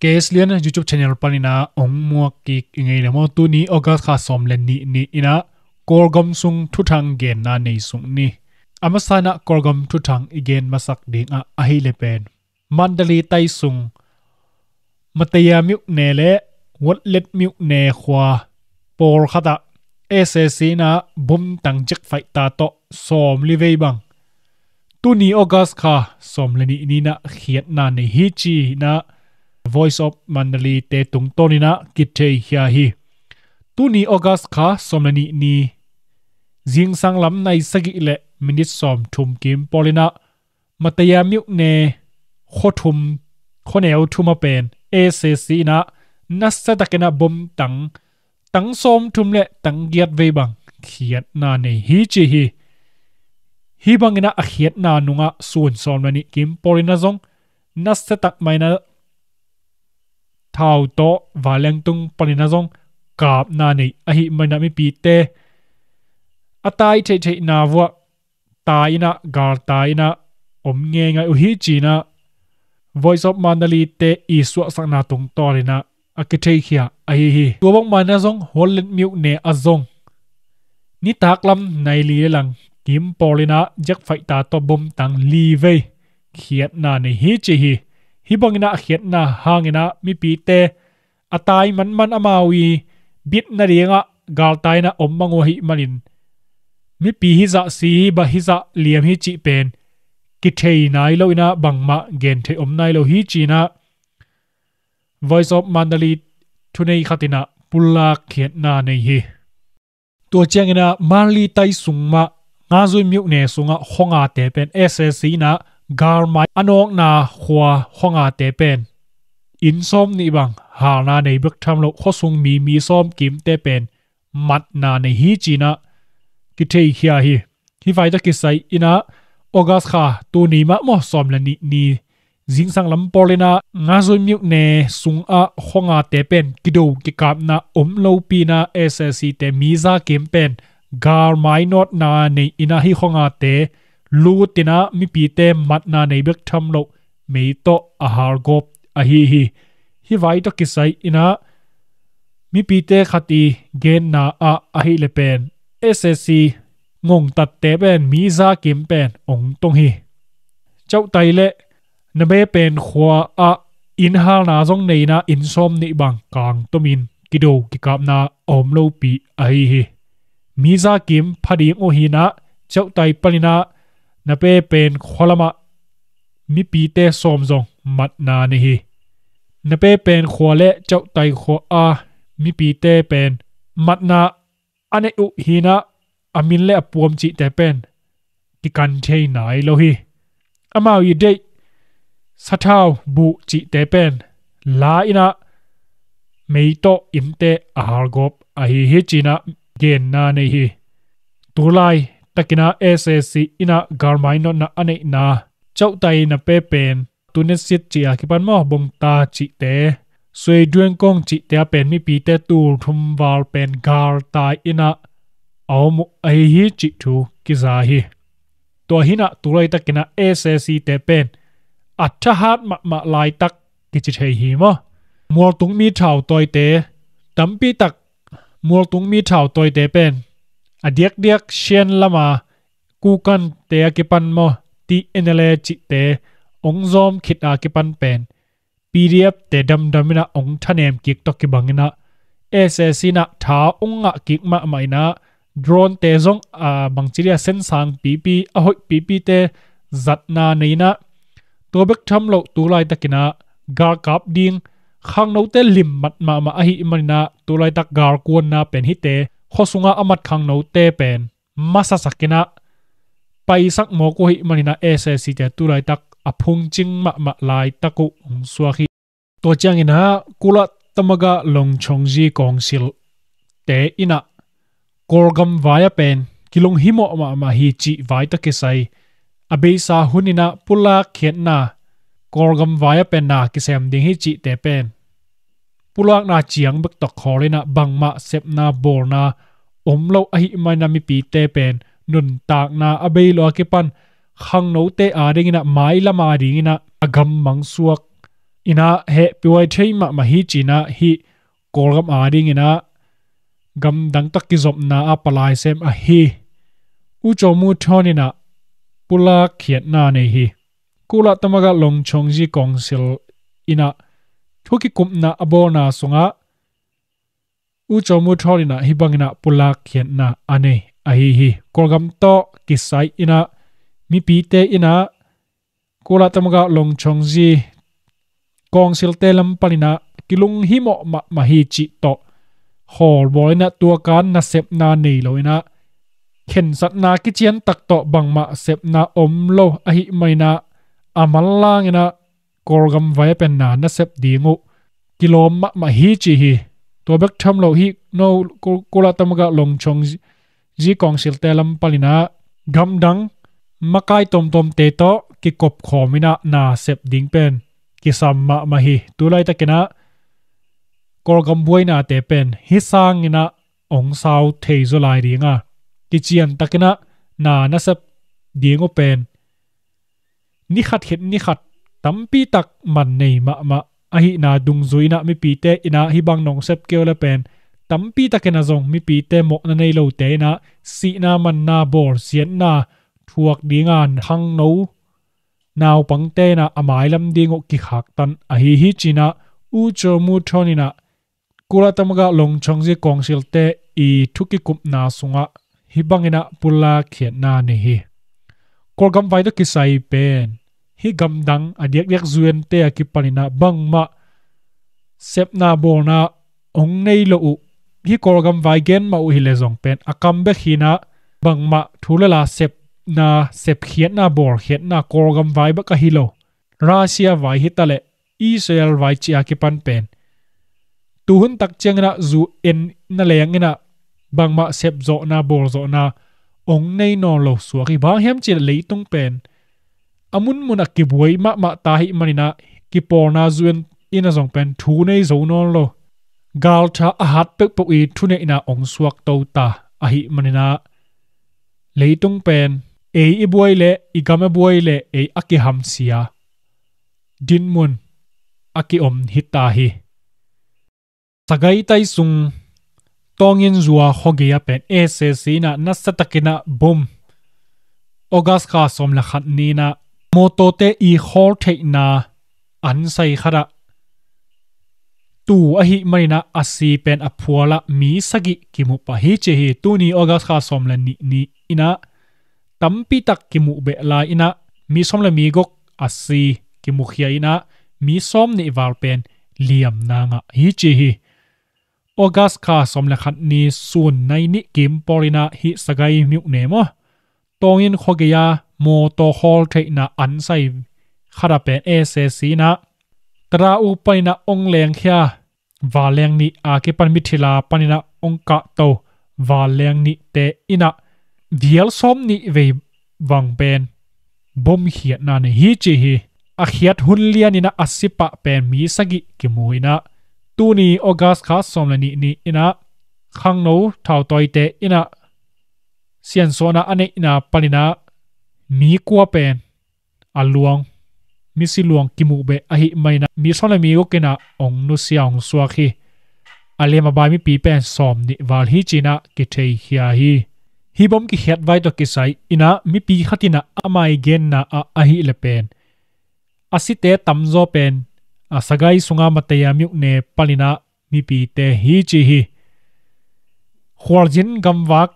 case lian YouTube channel panina ongmuak ki ingei lemo tu ni August kha somlen ni ina korgom sung thuthang gen na nei sung ni amasana korgom thuthang igen masak ding a ahi le pen mandali tai sung mataya myuk ne le wotlet myuk ne khwa por khata SSC na bum tang chek fai ta to som li vei bang tu ni August kha somleni ni na khiat na nei hi chi na Voice of Mandali te tung tonina kitei hia hi tu ni August kha somlani ni jing sang lam nai sagi le minute som thum kim polina mataya myuk ne khothum khoneu thuma pen ACC na nasa takena bom tang som thum le tang giat ve bang khiat na nei hi chi hi bangina a khiat na nunga sun somlani kim polina zong nasa tak maina thao to valeng tung panina zong kap na nei ahi mana mi pi te atai the na wa taina gar taina om nge ngai u hi china Voice of Mandali te iswa sakna tung torina akithei khia ahi hi tubong mana zong holen miu ne azong ni taklam nai li lang kim polina jak fai ta to bom tang li ve khiat na nei hi chi hi bangina khiat na hangina mi pi te atai man amawi bit na ringa gal tai na om mango hi manin mi pi hi za si ba hi za liam hi chi pen ki thei nai lo ina bangma gen the om nai lo hi chi na Voice of Mandali thunei khatina pulla khiat na nei hi to changina marli tai sungma nga zui miu ne sunga honga te pen SSC na gar mai anok na khwa honga te pen in som ni bang ha na nei bek tham lo khosung mi som kim te pen mat na nei hi china ki thei hia hi vai ta ki sai ina August kha tu ni ma mo som la ni jing sang lam polina nga zoi miu ne sung a honga te pen kido ki kap na om lo pi na SSC te miza kim pen gar mai not na nei ina hi honga te lu tina mi pi te mat na nei bek tham lo me to a har gop a hi vai to kisai ina mi pi te khati gen na a hi le pen SSC ngong tat te pen mi za kim pen ong tong hi chau tai le na be pen khwa a in hal na zong nei na in som ni bang kang tomin kido ki kap na om lo pi a hi mi za kim phadi o hi na chau tai palina na pe pen khwalama mi pi te som zong mat na ni hi na pe pen khwale chau tai kho a mi pi te pen mat na ane u hi na amin le apuam chi te pen ki kan thei nai lo hi amao yi dei sathau bu chi te pen la ina mei to in te ahar gop a hi china gen na nei hi tulai takina SSC ina garmai no na ane na chau tai na pe pen tunet sit chi a ki pan mo bong ta chi te sui duan kong chi te pen mi pi te tur thum wal pen gar tai ina aum a hi chi thu ki za hi to hina tulai takina SSC te pen atta hat ma lai tak ki chi thei hi mo mol tung mi thau toi te tampi tak mol tung mi thau toi te pen adiak shen lama kukan te ki pan mo ti enele chi te ong zom khit a ki pan pen PDF te damina ong thanem kik to ki bangina SSC na tha onga kik ma maina drone te zong a bangchiria sen sang pp a hoi pp te zatna neina to bek tham lo tu lai takina gar kap ding khang no te lim mat ma a hi manina tu lai tak gar kuan na pen hi te khosunga amat khang no te pen masa sakina pai sak mo ko hi manina SSC te tu lai tak aphung ching ma lai taku suahi to changina kula tamaga long chongji kongsil te ina korgam vaya pen kilong himo ma hi chi vai ta kesai abesa hunina pula khetna korgam vaya pen na kisem ding hi chi te pen pulak na chiang bek tok kholina bangma sepna borna omlo ahi maina mi pi te pen nun tak na abelo ke pan khang no te a ringina mai lama ringina agam mangsuak ina he piwai thei ma hi china hi kolgam ading ina gam dang tak ki zop na apalai sem a hi u chomu thonina pula khiat na nei hi kula tamaga longchong ji council ina thuki kumna abona sunga u chomu thonina hibangina pula khiat na ane a hi kolgam to kisai ina mi pi te ina kula tamaga longchong ji council te lam palina kilung hi mo ma hi chi to hol boina tua kan na sep na nei loina khen sat na ki chian tak to bangma sep na om lo a hi maina amal lang ina korgam vai pen na sep dingu kilom ma hi chi hi to bek tham lo hi no kula tamaga longchong ji council te lam palina gam dang makai tom te to ki kop khomina na sep ding pen ki samma ma hi tulai takena korgam buaina te pen hi sang ina ong sau thei zo lai ringa ki chian takena na sep dingo pen ni khat tampi tak man nei ma a hi na dung zuina mi pi te ina hi bang nong sep kele pen tampi takena zong mi pi te mo na nei lo te na si na man na bor sian na thuak dingan hang no naw pangte na amai lam dingo ki khak tan a hi china u cho mu thonina kula tamaga longchong ji council te I thuki kup na sunga hi bangina pula khiat na ne hi kolgam vai to kisai pen hi gamdang adiak zuen te akipanina bangma sepna bona ong nei lo u hi kolgam vai gen ma u hi le zong pen akam be khina bangma thulala sep na sep khiat na bor khiat na kolgam vai ba ka hi lo Russia vai hi tale Israel vai chi akipan pen tuhun tak chengna zu en na lengina bangma sep zo na bor zo na ong nei no lo suaki ba hem chi leitung pen amun mun akibuai ma ta hi manina ki porna zuen ina zong pen thu nei zo non lo gal tha a hat pek po I thu nei na ong suak to ta a hi manina leitung pen e buai le I game buai le e aki ham sia din mun aki om hita hi sagai tai sung tongin zuwa hogia pen ssc na nasatakina bom August kha som la khat ni na moto te I hol thei na an sai khara tu a hi marina asi pen aphuala mi sagi kimu pa hi che hi tu ni August kha som la ni ina tampi tak kimu be la ina mi som la mi gok asi kimu khia ina mi som ni wal pen liam na nga hi che hi August kha som la khat ni sun nai ni kim porina hi sagai miu ne mo tongin khogeya mo to hol thei na an sai khara pen ssc na tra u paina ong leng khia wa leng ni a ke pan mithila panina ong ka to wa leng ni te ina dial som ni ve wang pen bom hiat na ne hi chi hi a khiat hun lian ina asipa pen mi sagi ki muina tuni August kha som la ni ina khang no thau toi te ina sian sona ane ina panina mi kwa pen aluang mi siluang kimu be ahi maina mi sona mi okena ong nu siang swakhi alema ba mi pi pen som ni wal hi china ki thei hia hi bom ki het vai to ki sai ina mi pi khatina amai gen na ahi le pen asite tamzo pen asagai sunga mataya myuk ne palina mi pi te hi chi hi khwarjin gamwak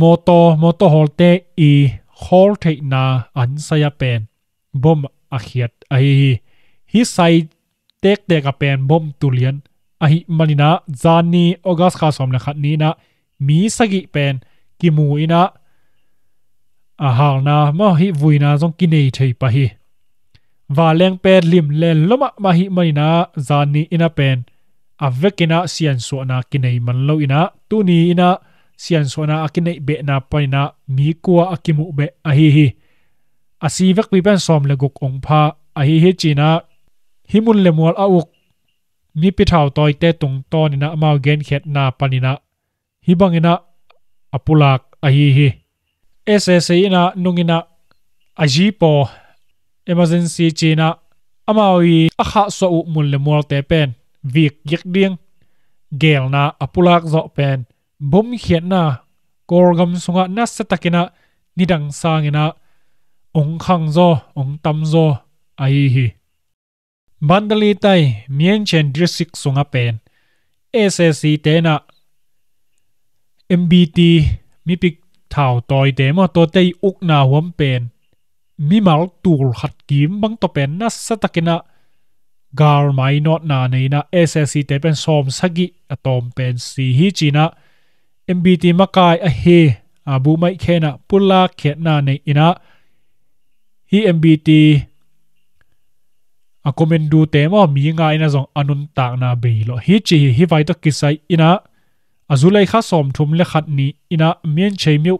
moto holte I hol thei na an saya pen bom akhiat hi sai tek a pen bom tulian ahi manina zani August kha som la khat ni na mi sagi pen ki mu ina a hal na ma hi vuina jong ki nei thei pa hi wa leng pen lim len loma ma hi manina zani ina pen avekina sian so na ki nei man lo ina tu ni ina sian so na akine be na paina mi kwa akimu be hi asivek pi pen som le guk ong pha hi china himun le mol auk mi pi thau toi te tung ton ina amau gen khet na panina hi bangina apulak hi ssa ina nungina aji po emergency china amawi akha so u mun le mol te pen vik yek ding gel na apulak zo pen bom khiat na korgam sunga na satakina nidang sangina ong khang zo ong tam zo ai hi bandali tai mien chen district sunga pen SSC te na MBT mi pik thảo toi te mo to tei uk na huam pen mi mal tur khat kim bang to pen na satakina gar mai not na nei na SSC te pen som sagi atom pen si hi china MBT makai a he abu mai khena pula khet na nei ina hi MBT a komendu te mo mi nga ina zong anun tak na be lo hi chi hi vai to kisai ina azulai kha som thum le khat ni ina mien chemiu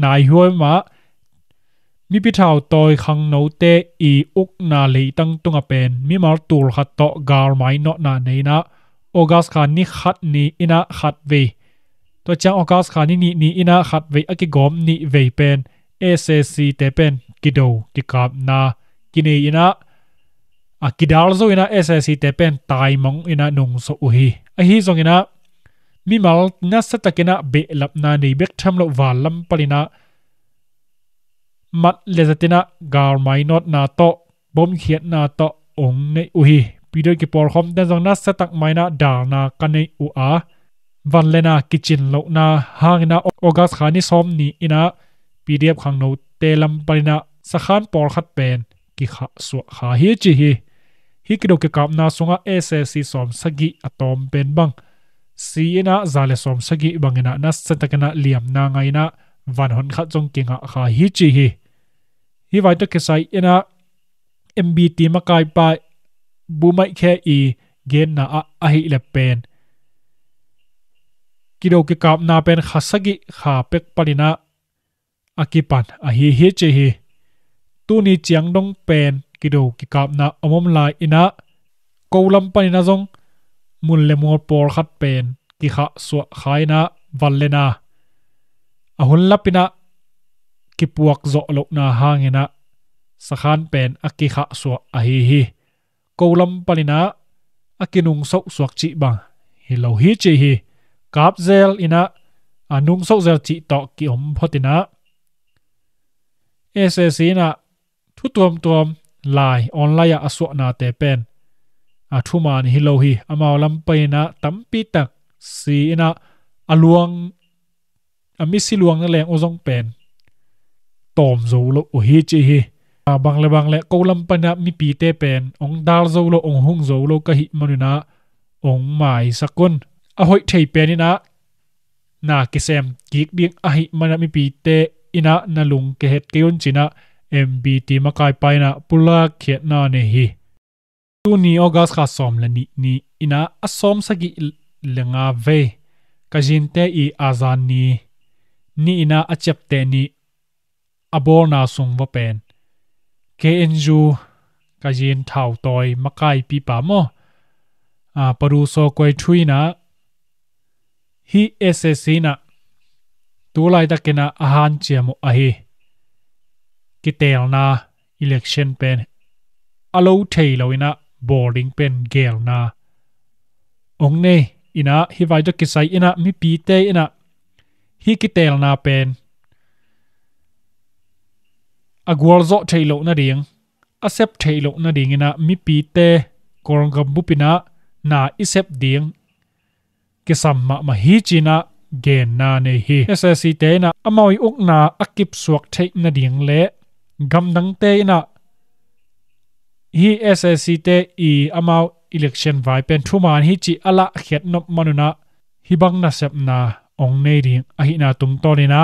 nai huai ma mi pi thau toy khang no te I uk na le tang tunga pen mi mar tur khat to gar mai no na nei na August khan ni khat ni ina khat ve to chang August khan ni ina khat ve aki gom ni ve pen SSC te pen kido ki kap na kine ina akidal zo ina SSC te pen tai mong ina nung so uhi a hi zong ina mi mal na satakina be lap na nei bek tham lo walam palina mat lezatina gar mai not na to bom khiat na to ong nei uhi pido ki por khom den zong na satak mai na dal na kanei u a van lena kitchen lo na hangina August khani som ni ina PDF khang no telam palina sakhan por khat pen ki kha su kha hi chi hi kido ke kap na sunga SSC som sagi atom pen bang si ina zale som sagi bangina na satakana liam na ngaina van hon kha jong kinga kha hi chi hi vai to kesai ina MBT makai pa bumai khe I gen na a hi le pen kido ke kap na pen khasagi kha pek palina akipan a hi chi tu ni chiang dong pen kido ki kap na omom lai ina kolam panina jong mun le mor por khat pen ki kha so khaina vallena ahun lapina ki puak zo lo na hangena sakhan pen aki kha so a hi kolam panina akinung sok suak chi bang hi lo hi chi kap zel ina anung sok zel chi to ki om photina SSC na thu tuam lai online aswa na te pen athuman hi lo hi amalam paina tampi tak si ina aluang amisi luang na leng ozong pen tom zo lo o hi chi bangle kolam pana mi pi te pen ong dal zo lo ong hung zo lo ka hi manuna ong mai sakun a hoi thei pen ina na kisem kik ding a hi mana mi pi te ina nalung ke het keun china MBT makai paina pula khiat na ne hi tu ni August kha som la ni ina asom sagi lenga ve kajin te I azan ni ina achep te ni abor na sung wa pen KNU kajin thau toy makai pi pa mo paru so koi thui na hi SSC na tu lai ta kena ahan chemo a hi kitel na election pen alo thei loina boarding pen gel na ong ne ina hi vai to kisai ina mi pi te ina hi kitel na pen agwal zo thei lo na ding accept thei lo na ding ina mi pi te korngam bupina na isep ding kisam ma hi china gen na ne hi SSC te na amawi uk na akip suak thei na ding le gam dang te na hi SSC te I amau election vai pen thuman hi chi ala khet nop manuna hibang na sep na ong nei ding a hi na tum to ni na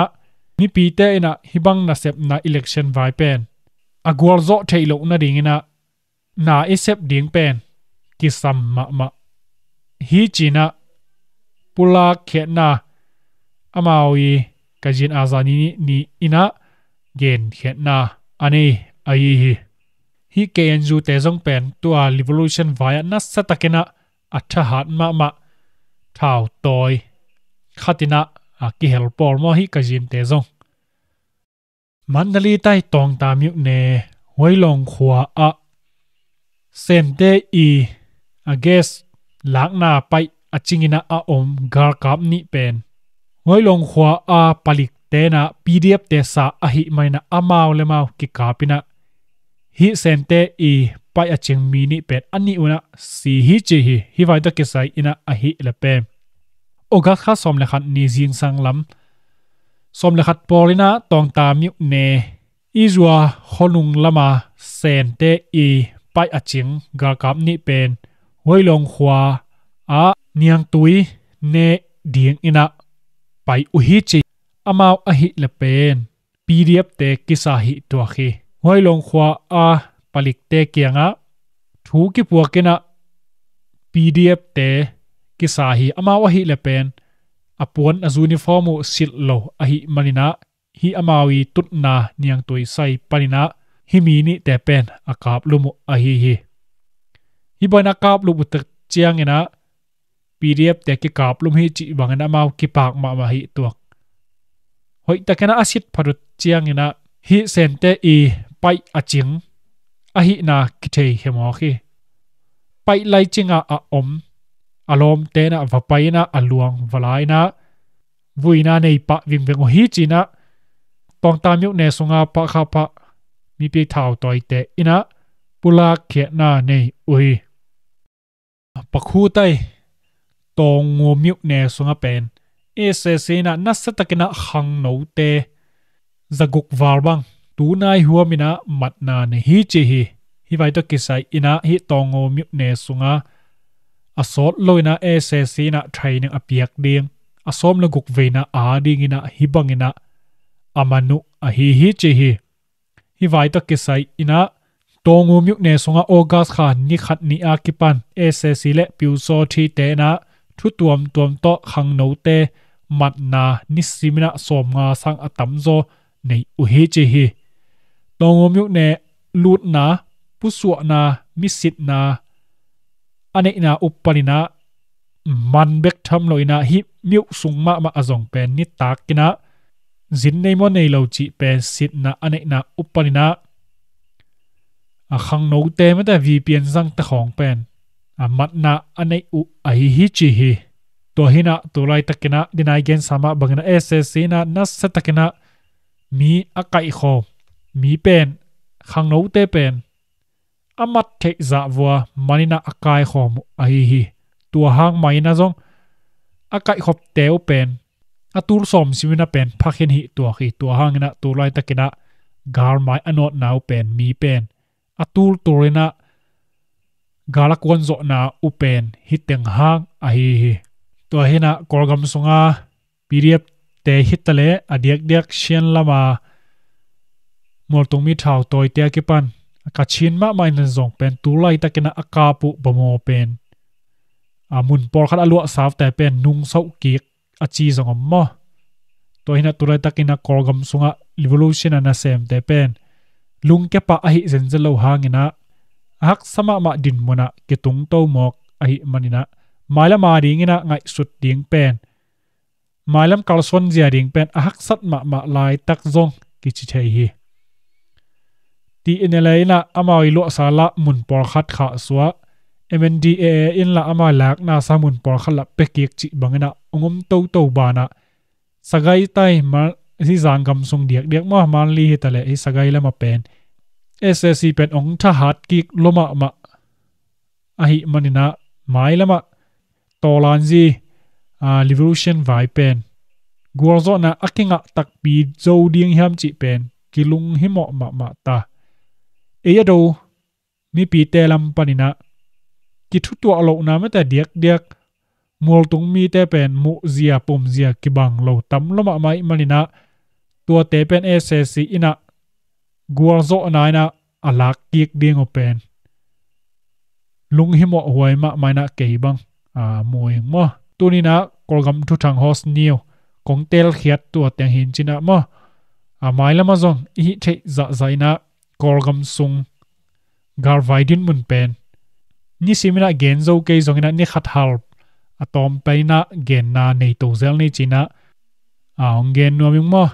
mi pi te na hibang na sep na election vai pen agwal zo thei lo na ding ina na isep ding pen ki sam ma hi china pula khet na amawi kajin azani ni ina gen khet na ani ai hi KNU te jong pen tua revolution via na satakena atha hat ma thau toy khatina ki helpor mo hi kajin te jong mandali tai tong ta myu ne hoilong khwa a sente I ages lakna pai achingina a gar kap ni pen hoi long khwa a palik te na pdf te sa a hi maina amau le mau ki kapina hi sente I pai aching mi ni pen ani una si hi chi hi vai ta ke sai ina a hi le pen oga kha som le khat ni jing sang lam som le khat polina tong ta mi ne izwa honung lama sente I pai aching gar kap ni pen hoi long khwa a niang tui ne ding ina pai u hi chi amau a hi le pen pdf te kisa hi to khi hoi long khwa a palik te kianga thu ki puakina pdf te kisa hi amau a hi le pen apuan a uniform sil lo a hi manina hi amawi tutna niang tui sai panina hi mi ni te pen akap lumu a hi boina kap lu but chiang ina pdf te ki kap lum hi chi bangana mau ki pak ma hi tuak hoi takena asit pharut chiang ina hi sente I pai aching a hi na ki thei hemo khi pai lai chinga a alom te na va pai na aluang valai na vuina nei pa ving veng hi china tong ta myu ne sunga pa kha pa mi pi thau toi te ina pula khe na nei ui pakhu tai tong ngo myu ne sunga pen sse na nasatakena khang no te zaguk warbang tu nai huamina matna ne hi chi hi vai to kisai ina hi tong ngo myu ne sunga asot loina sse na training apiak ding asom la guk veina a ding ina hi bangina amanu a hi chi hi vai to kisai ina tongu myu ne sunga august kha ni khat ni akipan sse le piu so thi te na thu tuam to khang no te matna nisimina somnga sang atam zo nei u hi chi hi tongu myu ne lut na puswa na misit na ane na uppanina man bek tham loina hi myu sungma ma azong pen ni takina zin nei mo nei lo chi pen sit na ane na uppanina a khang no te ma ta vpn sang ta khong pen a matna ane u ai hi chi hi to hina to lai takena dinai gen sama bangna ssc na nas satakena mi akai kho mi pen khang no te pen amat the za wa manina akai khom ai hi tua hang mai na zong akai khop teu pen atur som simina pen phakhen hi tua khi tua hang na tu lai takena gar mai anot nau pen mi pen atur torina galakon zo na upen hiteng hang a hi to hina korgam sunga pdf te hitale adiak sian lama moltung mi thau toi te kipan ka chin ma mai na zong pen tulai takena akapu bomo pen amun por khat alwa saw te pen nung sau ki achi zong mo to hina tulai takena korgam sunga revolution ana sem te pen lung ke pa a hi zenjelo hangina hak sama ma din mona ke tung to mok a hi manina maila ma ringina ngai sut ding pen mailam kalson zia ring pen a hak sat ma lai tak zong ki chi thei hi ti inelaina amawi lo sala mun por khat kha suwa mnda in la ama lak na samun por khala pekik chi bangina ongom to bana sagai tai ma si zangam sung diak ma man li hitale hi sagai lama pen ssc pen ong tha hat ki loma ma ahi manina mailama tolanji revolution vai pen guarzo na akinga takpi zo ding hiam chi pen kilung himo ma ta eyado mi pi telam panina ki thu tu alo na ma ta diak mol tung mi te pen mu zia pum zia ki bang lo tam loma mai manina tua te pen ssc ina guarzo na ina alak kik ding open lung himo huai ma maina ke bang moing mo tunina kolgam thu thang host new kongtel khiat tu teng hin china mo mailama zong hi the za zaina kolgam sung garvaidin mun pen ni simina gen zo ke zongina ni khat hal atom peina gen na nei to zel ni china ong gen no mo